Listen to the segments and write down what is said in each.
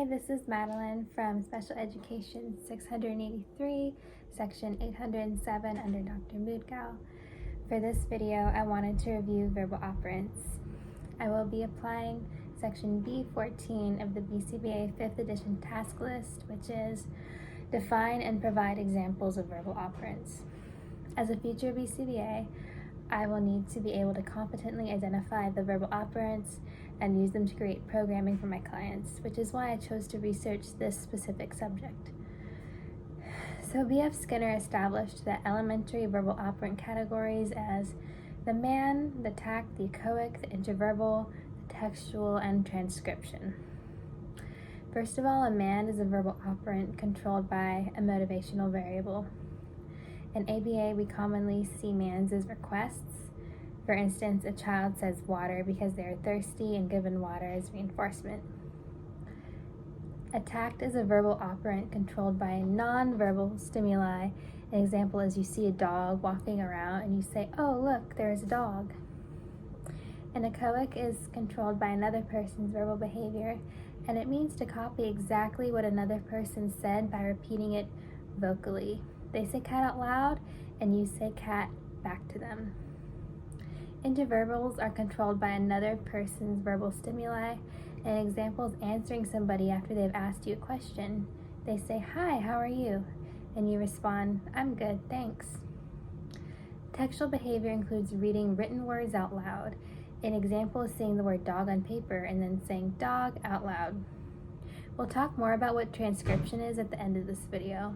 Hi, this is Madeline from Special Education 683, Section 807 under Dr. Moodgal. For this video, I wanted to review verbal operants. I will be applying Section B14 of the BCBA 5th edition task list, which is define and provide examples of verbal operants. As a future BCBA, I will need to be able to competently identify the verbal operants and use them to create programming for my clients, which is why I chose to research this specific subject. So B.F. Skinner established the elementary verbal operant categories as the man, the tact, the echoic, the interverbal, the textual, and transcription. First of all, a man is a verbal operant controlled by a motivational variable. In ABA, we commonly see mands as requests. For instance, a child says water because they are thirsty and given water as reinforcement. A tact is a verbal operant controlled by non-verbal stimuli. An example is you see a dog walking around and you say, "Oh, look, there's a dog." An echoic is controlled by another person's verbal behavior, and it means to copy exactly what another person said by repeating it vocally. They say cat out loud, and you say cat back to them. Interverbals are controlled by another person's verbal stimuli. An example is answering somebody after they've asked you a question. They say, "Hi, how are you?" And you respond, "I'm good, thanks." Textual behavior includes reading written words out loud. An example is seeing the word dog on paper and then saying dog out loud. We'll talk more about what transcription is at the end of this video.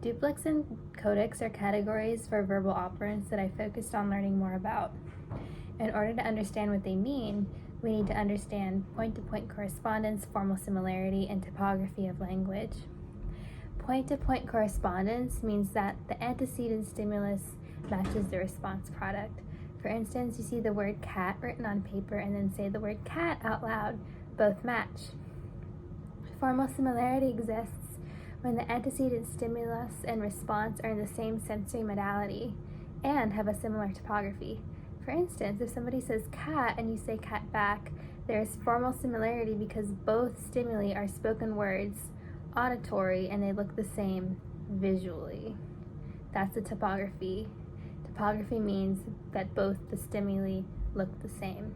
Duplics and codics are categories for verbal operants that I focused on learning more about. In order to understand what they mean, we need to understand point-to-point correspondence, formal similarity, and typography of language. Point-to-point correspondence means that the antecedent stimulus matches the response product. For instance, you see the word cat written on paper and then say the word cat out loud. Both match. Formal similarity exists when the antecedent stimulus and response are in the same sensory modality and have a similar typography. For instance, if somebody says cat and you say cat back, there is formal similarity because both stimuli are spoken words, auditory, and they look the same visually. That's the typography. Typography means that both the stimuli look the same.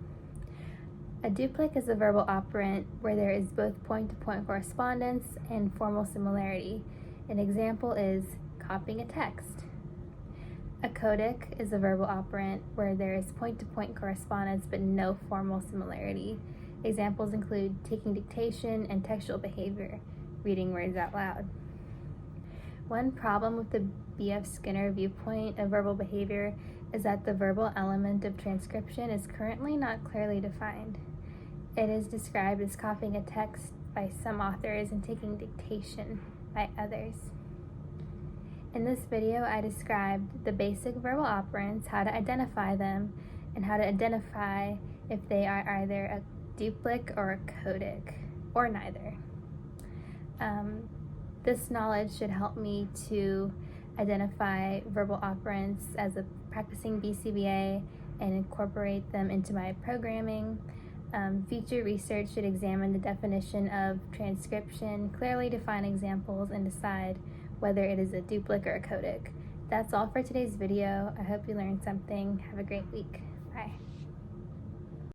A duplic is a verbal operant where there is both point-to-point correspondence and formal similarity. An example is copying a text. A codic is a verbal operant where there is point-to-point correspondence but no formal similarity. Examples include taking dictation and textual behavior, reading words out loud. One problem with the B.F. Skinner viewpoint of verbal behavior is that the verbal element of transcription is currently not clearly defined. It is described as copying a text by some authors and taking dictation by others. In this video, I described the basic verbal operants, how to identify them, and how to identify if they are either a duplic or a codic, or neither. This knowledge should help me to identify verbal operants as a practicing BCBA and incorporate them into my programming. Future research should examine the definition of transcription, clearly define examples, and decide whether it is a duplic or a codic. That's all for today's video. I hope you learned something. Have a great week.